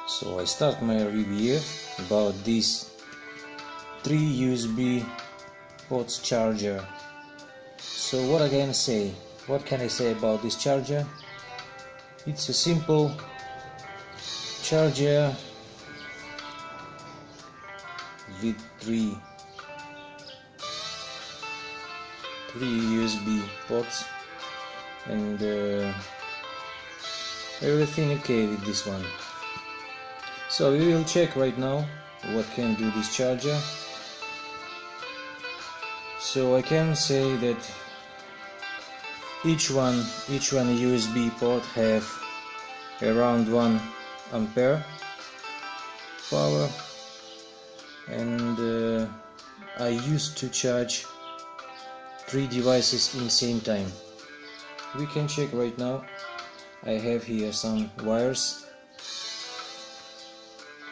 So I start my review about this 3 USB ports charger. So what I can say? What can I say about this charger? It's a simple charger with three USB ports, and everything okay with this one. So we will check right now what can do this charger. So I can say that each one USB port have around 1 ampere power, and I used to charge 3 devices in same time. We can check right now. I have here some wires.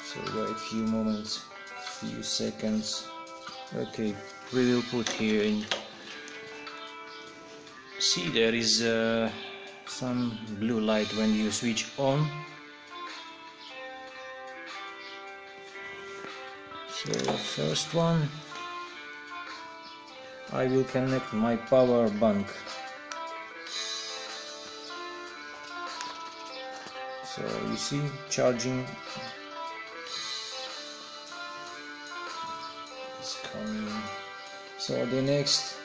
So wait a few moments, few seconds. Okay, we will put here in. See, there is some blue light when you switch on. So first one, I will connect my power bank. So you see, charging is coming. So the next,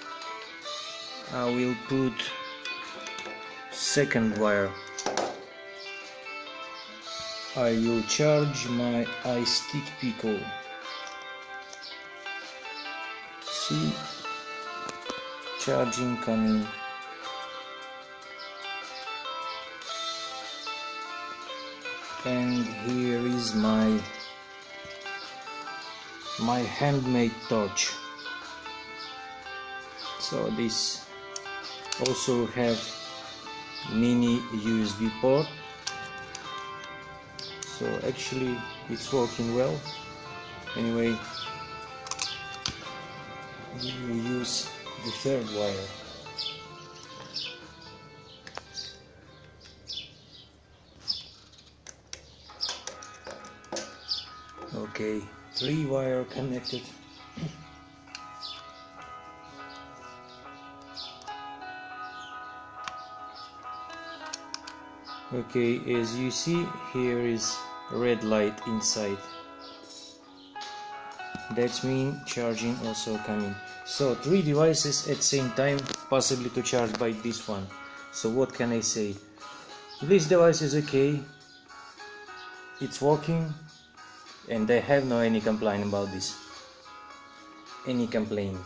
I will put second wire. I will charge my iStick Pico. See, charging coming. And here is my handmade torch. So this also have mini USB port. So actually it's working well. Anyway, we will use the third wire. Okay, 3 wire connected. Okay, as you see, here is red light inside. That means charging also coming. So 3 devices at same time, possibly to charge by this one. So what can I say? This device is okay, it's working, and I have no any complaint about this. Any complaint.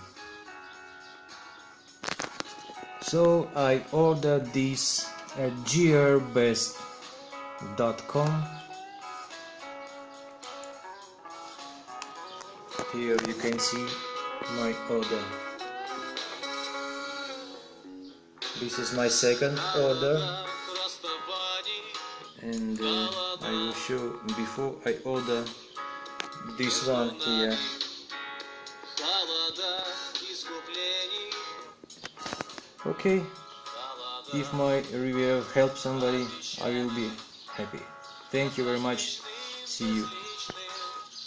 So I ordered this at gearbest.com. Here you can see my order. This is my second order, and I will show before I order this one here. Okay, if my review helps somebody, I will be happy. Thank you very much. See you.